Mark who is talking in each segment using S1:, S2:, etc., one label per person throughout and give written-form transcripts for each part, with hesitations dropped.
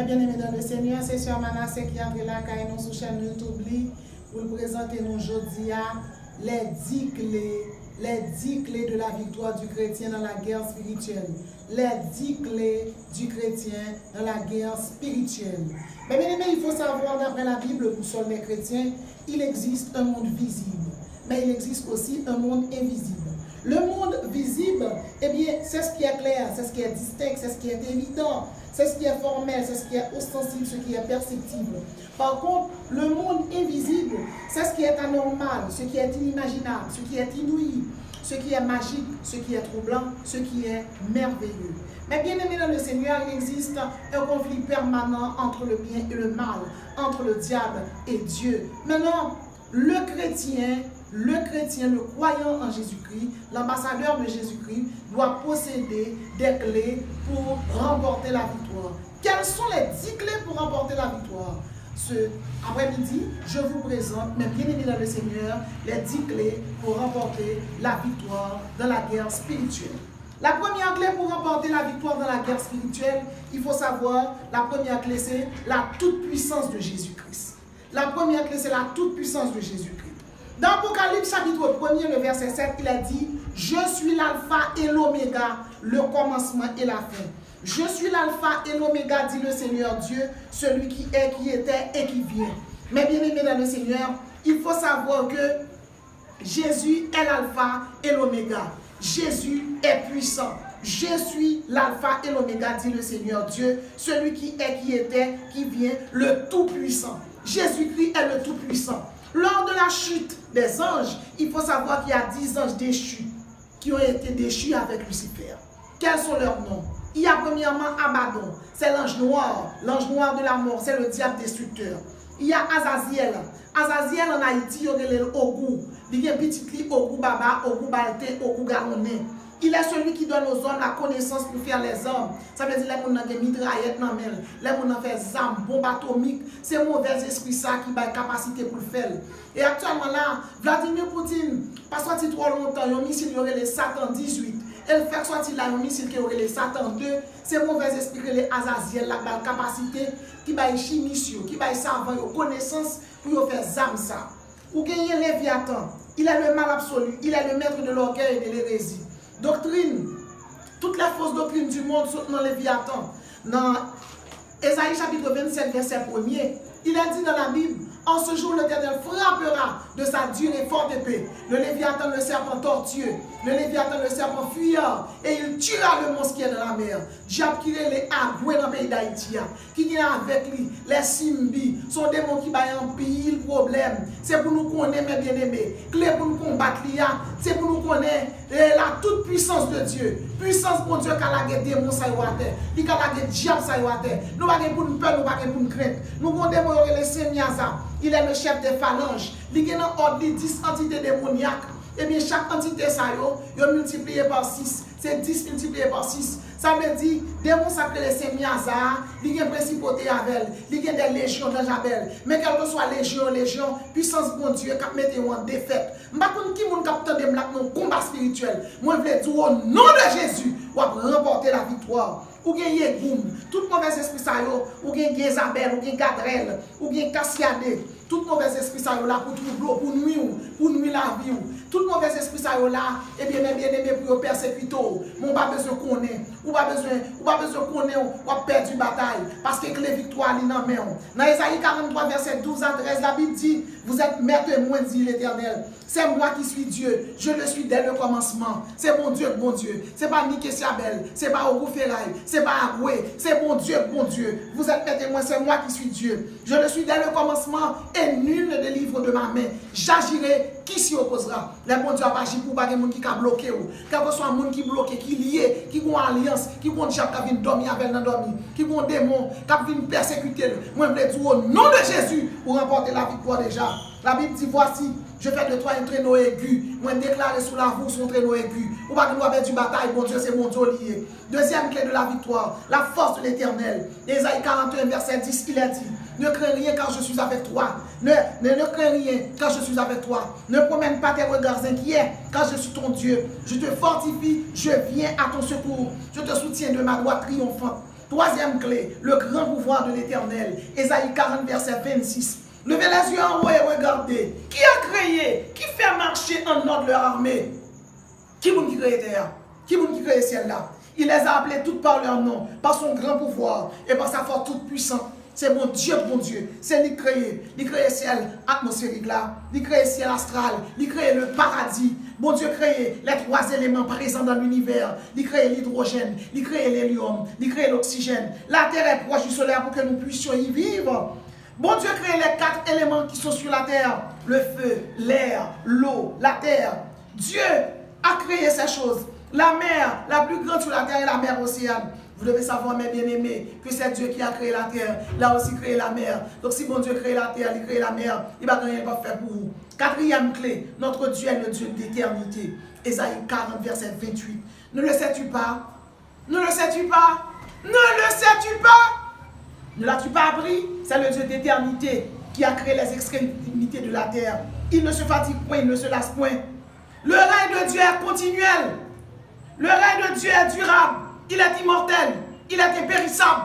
S1: Bien-aimés dans le Seigneur, c'est Sœur Manassé qui a pris la caille nous sur chaîne YouTube pour nous présenter nous aujourd'hui les 10 clés de la victoire du chrétien dans la guerre spirituelle. Les 10 clés du chrétien dans la guerre spirituelle. Mais bien aimé, il faut savoir, d'après la Bible, nous sommes les chrétiens, il existe un monde visible, mais il existe aussi un monde invisible. Le monde visible, eh bien, c'est ce qui est clair, c'est ce qui est distinct, c'est ce qui est évident, c'est ce qui est formel, c'est ce qui est ostensible, ce qui est perceptible. Par contre, le monde invisible, c'est ce qui est anormal, ce qui est inimaginable, ce qui est inouï, ce qui est magique, ce qui est troublant, ce qui est merveilleux. Mais bien aimé dans le Seigneur, il existe un conflit permanent entre le bien et le mal, entre le diable et Dieu. Maintenant, le chrétien, le croyant en Jésus-Christ, l'ambassadeur de Jésus-Christ, doit posséder des clés pour remporter la victoire. Quelles sont les 10 clés pour remporter la victoire? Ce après-midi, je vous présente, mes bien-aimés dans le Seigneur, les 10 clés pour remporter la victoire dans la guerre spirituelle. La première clé pour remporter la victoire dans la guerre spirituelle, il faut savoir, la première clé, c'est la toute-puissance de Jésus-Christ. La première clé, c'est la toute-puissance de Jésus-Christ. Dans Apocalypse chapitre 1er, le verset 7, il a dit « Je suis l'alpha et l'oméga, le commencement et la fin. Je suis l'alpha et l'oméga, dit le Seigneur Dieu, celui qui est, qui était et qui vient. » Mais bien aimé dans le Seigneur, il faut savoir que Jésus est l'alpha et l'oméga. Jésus est puissant. Je suis l'alpha et l'oméga, dit le Seigneur Dieu, celui qui est, qui était, qui vient, le tout-puissant. Jésus-Christ est le tout-puissant. Lors de la chute des anges, il faut savoir qu'il y a 10 anges déchus qui ont été déchus avec Lucifer. Quels sont leurs noms? Il y a premièrement Abaddon, c'est l'ange noir de la mort, c'est le diable destructeur. Il y a Azaziel. Azaziel en Haïti, il y a Ogou. Il y a un petit cri Ogou Baba, Ogou Balte, Ogou Garoné. Il est celui qui donne aux hommes la connaissance pour faire les hommes. Ça veut dire que les gens ont des mitraillettes dans les gens ont fait des armes, bombes atomiques. C'est mauvais esprit ça qui a la capacité pour le faire. Et actuellement là, Vladimir Poutine, pas sorti trop longtemps, il y a un missile qui aurait les Satan 18. Elle fait sortir là un missile qui aurait les Satan 2. C'est mauvais esprit que les Azaziel, la capacité qui a les chimistes, qui a les savants, la connaissance pour faire des armes ça. Ou gagner Léviathan, il est le mal absolu, il est le maître de l'orgueil et de l'hérésie. Doctrine, toutes les fausses doctrines du monde sont dans Léviathan. Dans Ésaïe chapitre 27, verset 1er, il a dit dans la Bible, en ce jour l'Éternel frappera de sa dure et forte épée le Léviathan, le serpent tortueux, le Léviathan, le serpent fuyard, et il tuera le monstre qui est dans la mer. Diable qui est les agoués dans le pays d'Haïti, qui est avec lui, les Simbi, son démon qui va en pile problème. C'est pour nous connaître, mes bien-aimés. Clé pour nous combattre, c'est pour nous connaître la toute puissance de Dieu. Puissance pour Dieu qui a la démon, ça y est, qui a la diable, ça y est. Nous ne pouvons pas pour nous peur, nous ne pouvons pas pour nous craindre. Nous avons démon, les Semiaza. Il est le chef des phalanges. Il y a un ordre de 10 entités démoniaques. Et bien, chaque entité, ça y est multiplié par 6. C'est 10 multiplié par 6. Ça veut dire, démon s'appelle les Semiaza, il y a une principauté avec elle, il y a des légions d'Anjabel. Mais quelle que soit légion, puissance bon Dieu, qui mette en défaite. Je ne sais pas qui est capteur de combat spirituel. Moi, je veux dire, au nom de Jésus, on va remporter la victoire. Ou bien Yegoum, tout mauvais esprit ça yo, ou bien Gézabel, ou bien Gadrel, ou bien Cassiadé, tout mauvais esprit ça yo là pour troubler, pour nuire la vie. Tout mauvais esprit ça yo là, et bien aimé pour persécuter. Mon pas besoin qu'on ait, ou pas besoin qu'on ait, ou pas perdre une bataille, parce que les victoires li nan main. Dans Ésaïe 43 verset 12 à 13, la Bible dit, vous êtes maître et moi, dit l'Éternel. C'est moi qui suis Dieu, je le suis dès le commencement. C'est mon Dieu, bon Dieu. C'est pas Niké Siabel, c'est pas Ogou Ferraille, c'est pas Agoué, c'est mon Dieu, bon Dieu. Vous êtes maître et moi, c'est moi qui suis Dieu. Je le suis dès le commencement et nul ne délivre de ma main. J'agirai, qui s'y opposera? Les bon Dieu va agir pour pas que les gens qui ont bloqué. Quel que soit un monde qui bloqué, qui lié, qui ont alliance, qui ont diable qui vient dormir avec nous dormir, qui ont démon, qui viennent persécuter. Moi, je veux dire au nom de Jésus pour remporter la victoire déjà. La Bible dit voici, je fais de toi un traîneau aigu. Moi, déclaré sous la voûte son traîneau aigu. Ou pas que nous avons du bataille, bon Dieu, c'est mon Dieu lié. Deuxième clé de la victoire, la force de l'Éternel. Ésaïe 41, verset 10, il a dit, ne crains rien car je suis avec toi. Ne crains rien car je suis avec toi. Ne promène pas tes regards inquiets car je suis ton Dieu. Je te fortifie, je viens à ton secours. Je te soutiens de ma droite triomphante. Troisième clé, le grand pouvoir de l'Éternel. Ésaïe 40, verset 26. Levez les yeux en haut et regardez. Qui a créé, qui fait marcher en ordre leur armée? Qui est-ce qui crée terre? Qui est-ce qui crée ciel là? Il les a appelés toutes par leur nom, par son grand pouvoir et par sa force toute puissante. C'est mon Dieu, bon Dieu. C'est lui qui crée. Il crée le ciel atmosphérique là. Il crée le ciel astral. Il crée le paradis. Bon Dieu crée les trois éléments présents dans l'univers. Il crée l'hydrogène. Il crée l'hélium. Il crée l'oxygène. La terre est proche du soleil pour que nous puissions y vivre. Bon Dieu crée les quatre éléments qui sont sur la terre. Le feu, l'air, l'eau, la terre. Dieu a créé ces choses. La mer, la plus grande sur la terre est la mer Océane. Vous devez savoir, mes bien-aimés, que c'est Dieu qui a créé la terre. Il a aussi créé la mer. Donc si bon Dieu crée la terre, il crée la mer, il va rien faire pour vous. Quatrième clé, notre Dieu est le Dieu d'éternité. Ésaïe 40, verset 28. Ne le sais-tu pas? Ne le sais-tu pas? Ne le sais-tu pas? Ne l'as-tu pas appris? C'est le Dieu d'éternité qui a créé les extrémités de la terre. Il ne se fatigue point, il ne se lasse point. Le règne de Dieu est continuel. Le règne de Dieu est durable. Il est immortel. Il est impérissable.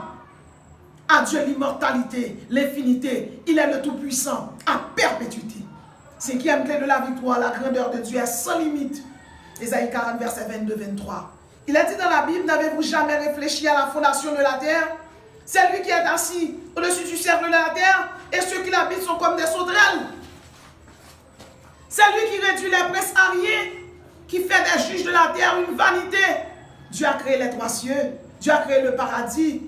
S1: À Dieu l'immortalité, l'infinité. Il est le Tout-Puissant à perpétuité. Cinquième clé de la victoire, la grandeur de Dieu est sans limite. Ésaïe 40, verset 22-23. Il est dit dans la Bible, n'avez-vous jamais réfléchi à la fondation de la terre? C'est lui qui est assis au-dessus du cercle de la terre et ceux qui l'habitent sont comme des sauterelles. C'est lui qui réduit les princes à rien, qui fait des juges de la terre une vanité. Dieu a créé les trois cieux, Dieu a créé le paradis.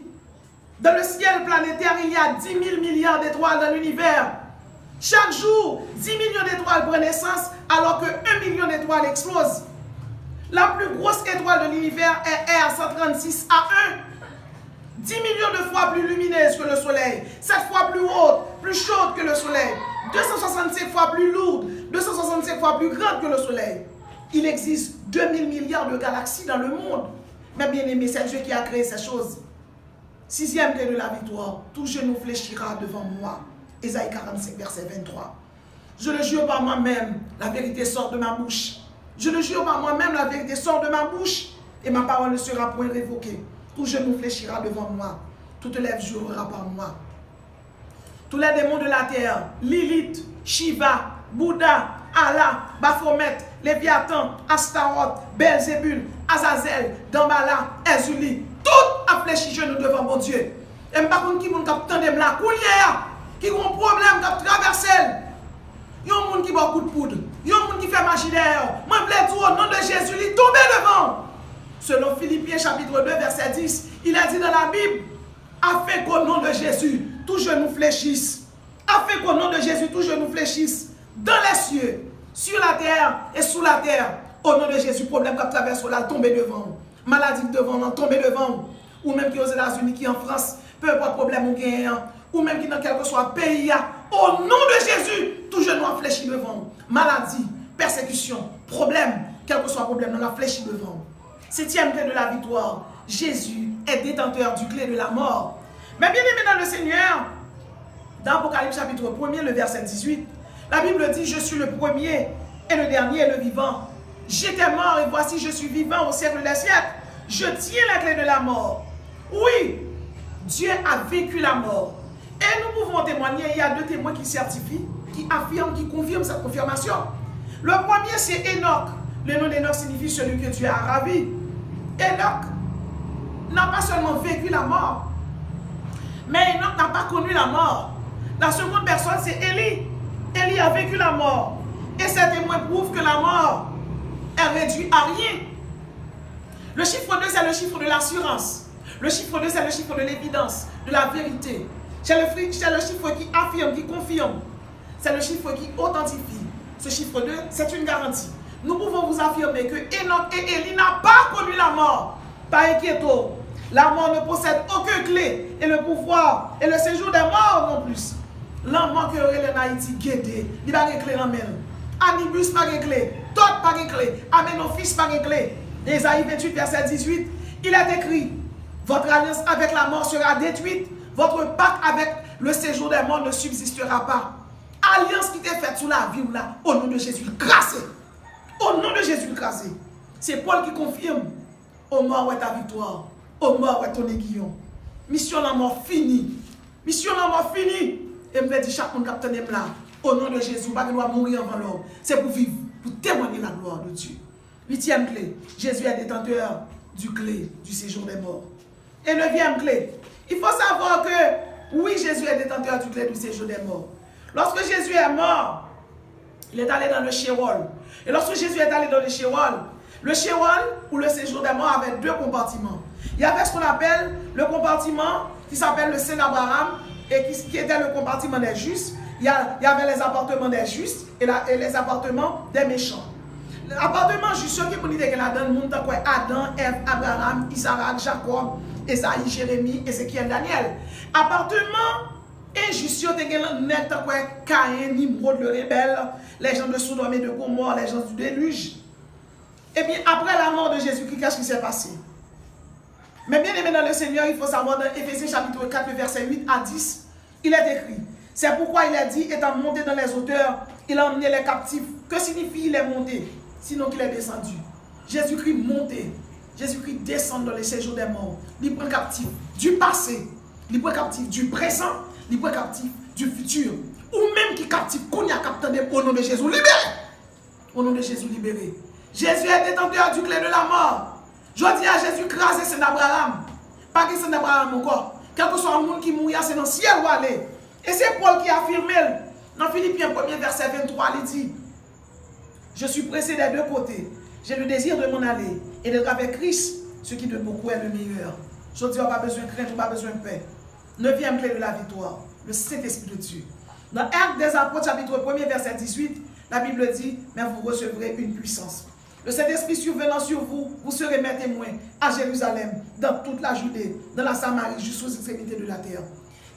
S1: Dans le ciel planétaire, il y a 10 000 milliards d'étoiles dans l'univers. Chaque jour, 10 millions d'étoiles prennent naissance alors que 1 million d'étoiles explosent. La plus grosse étoile de l'univers est R136 A1. 10 millions de fois plus lumineuse que le soleil, 7 fois plus haute, plus chaude que le soleil, 265 fois plus lourde, 265 fois plus grande que le soleil. Il existe 2000 milliards de galaxies dans le monde. Mais bien aimé, c'est Dieu qui a créé ces choses. Sixième clé de la victoire, tout genou fléchira devant moi. Ésaïe 45, verset 23. Je le jure par moi-même, la vérité sort de ma bouche. Je le jure par moi-même, la vérité sort de ma bouche. Et ma parole ne sera point révoquée. Tout genou fléchira devant moi. Toute lèvre jurera par moi. Tous les démons de la terre, Lilith, Shiva, Bouddha, Allah, Baphomet, Léviathan, Astaroth, Belzébul, Azazel, Dambala, Ezuli, tout a fléchi genou devant mon Dieu. Et par contre, qui moun kap tande la coulière, qui ont un problème kap traversé. Il y a un monde qui boit coup de poudre. Il y a un monde qui fait magie derrière. Moi, je voulais dire au nom de Jésus, il est tombé devant. Selon Philippiens chapitre 2, verset 10, il a dit dans la Bible, afin qu'au nom de Jésus, tout genou fléchisse. Afin qu'au nom de Jésus, tout genou fléchisse. Dans les cieux, sur la terre et sous la terre. Au nom de Jésus, problème qui traverse là, tomber devant. Maladie devant, tomber devant. Ou même qui aux États-Unis, qui en France, peu importe problème ou gain. Ou même qui dans quel que soit pays. Au nom de Jésus, tout genou a fléchi devant. Maladie, persécution, problème, quel que soit le problème, on a fléchi devant. Septième clé de la victoire, Jésus est détenteur du clé de la mort. Mais bien aimé dans le Seigneur, dans Apocalypse chapitre 1er, le verset 18, la Bible dit, je suis le premier et le dernier et le vivant. J'étais mort et voici je suis vivant au siècle des siècles. Je tiens la clé de la mort. Oui, Dieu a vécu la mort. Et nous pouvons témoigner, il y a deux témoins qui certifient, qui affirment, qui confirment cette confirmation. Le premier, c'est Enoch. Le nom d'Enoch signifie celui que Dieu a ravi. Enoch n'a pas seulement vécu la mort, mais Enoch n'a pas connu la mort. La seconde personne, c'est Élie. Élie a vécu la mort. Et ces témoins prouvent que la mort est réduite à rien. Le chiffre 2, c'est le chiffre de l'assurance. Le chiffre 2, c'est le chiffre de l'évidence, de la vérité. C'est le chiffre qui affirme, qui confirme. C'est le chiffre qui authentifie. Ce chiffre 2, c'est une garantie. Nous pouvons vous affirmer que Enoch et Élie n'ont pas connu la mort. Pas inquiétons. La mort ne possède aucune clé. Et le pouvoir et le séjour des morts non plus. L'enfant que aurait en Haïti guédé, il n'a pas de clé dans la main. Anibus pas de clé. Tot pas de clé. Amenophis pas de clé. Ésaïe 28, verset 18. Il est écrit, votre alliance avec la mort sera détruite. Votre pacte avec le séjour des morts ne subsistera pas. Alliance qui t'est faite sous la vie, là, au nom de Jésus, grâce. Au nom de Jésus, grâce. C'est Paul qui confirme. Au mort est ta victoire. Au mort est ton aiguillon. mission la mort finie. Mission la mort finie. Et me dit chaque monde qui est là, au nom de Jésus, pas doit mourir avant l'homme. C'est pour vivre, pour témoigner la gloire de Dieu. 8e clé, Jésus est détenteur du clé du séjour des morts. Et 9e clé, il faut savoir que oui, Jésus est détenteur du clé du séjour des morts. Lorsque Jésus est mort, il est allé dans le Sheol. Et lorsque Jésus est allé dans le Sheol ou le séjour des morts avait deux compartiments. Il y avait ce qu'on appelle le compartiment qui s'appelle le Saint Abraham et qui était le compartiment des justes. Il y avait les appartements des justes et les appartements des méchants. L'appartement juste qui vous dit que la donne monde comme Adam, Ève, Abraham, Isaac, Jacob, Esaïe, Jérémie, Ézéchiel, Daniel. Appartement injuste qui net comme Caïn, Nimrod le rebelle, les gens de Sodome et de Gomorrhe, les gens du déluge. Et bien après la mort de Jésus-Christ, qu'est-ce qui s'est passé? Mais bien aimé dans le Seigneur, il faut savoir dans Éphésiens chapitre 4, verset 8 à 10, il est écrit. C'est pourquoi il a dit, étant monté dans les hauteurs, il a emmené les captifs. Que signifie il est monté? Sinon qu'il est descendu. Jésus-Christ monté. Jésus-Christ descend dans les séjours des morts. Il prend captif du passé. Il prend captif du présent. Il prend captif du futur. Ou même qui captif qu'on y a capté au nom de Jésus libéré. Au nom de Jésus libéré. Jésus est détenteur du clé de la mort. Je dis à Jésus crasé c'est d'Abraham. Pas que c'est d'Abraham encore. Quel que soit le monde qui mouille, c'est dans le ciel où aller. Et c'est Paul qui a affirmé dans Philippiens 1er verset 23, il dit: je suis pressé des deux côtés. J'ai le désir de m'en aller et d'être avec Christ, ce qui de beaucoup est le meilleur. Je dis, on n'a pas besoin de crainte, on n'a pas besoin de paix. 9e clé de la victoire, le Saint-Esprit de Dieu. Dans Actes des Apôtres, chapitre 1er, verset 18, la Bible dit: mais vous recevrez une puissance. Le Saint-Esprit survenant sur vous, vous serez mes témoins à Jérusalem, dans toute la Judée, dans la Samarie, jusqu'aux extrémités de la terre.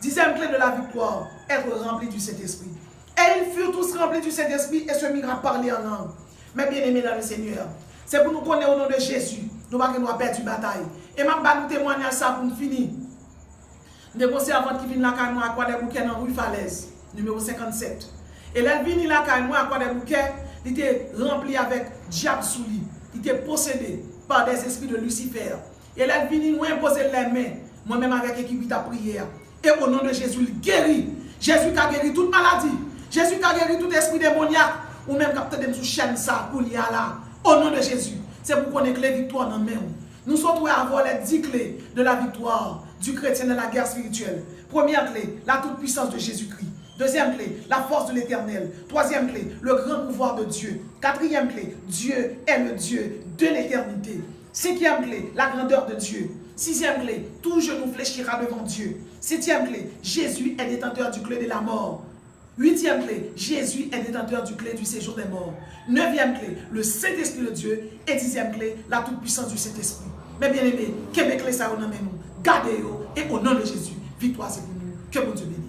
S1: 10e clé de la victoire, être rempli du Saint-Esprit. Et ils furent tous remplis du Saint-Esprit et se mirent à parler en langue. Mais bien aimés dans le Seigneur, c'est pour nous connaître au nom de Jésus, nous ne pouvons pas perdre la bataille. Et je vais nous témoigner ça pour nous finir. Nous avons avant qui vient la caille à quoi des bouquets dans rue Falaise, numéro 57. Et là, il vient la caille à quoi des bouquets, il était rempli avec diable sous lui. Il était possédé par des esprits de Lucifer. Et là, il vient nous imposer les mains, moi-même avec l'équipe de prière. Et au nom de Jésus, il guérit. Jésus qui a guéri toute maladie. Jésus qui a guéri tout esprit démoniaque. Ou même quand tu sous chaîne ça pour y aller là. Au nom de Jésus. C'est pour qu'on ait les victoires dans main. Nous sommes à avoir les 10 clés de la victoire du chrétien dans la guerre spirituelle. Première clé, la toute-puissance de Jésus-Christ. Deuxième clé, la force de l'Éternel. Troisième clé, le grand pouvoir de Dieu. Quatrième clé, Dieu est le Dieu de l'éternité. Cinquième clé, la grandeur de Dieu. Sixième clé, tout genou fléchira devant Dieu. Septième clé, Jésus est détenteur du clé de la mort. Huitième clé, Jésus est détenteur du clé du séjour des morts. Neuvième clé, le Saint-Esprit de Dieu. Et dixième clé, la toute-puissance du Saint-Esprit. Mais bien aimés, que mes clés ça nous gardez-vous et au nom de Jésus, victoire c'est pour nous. Que bon Dieu bénisse.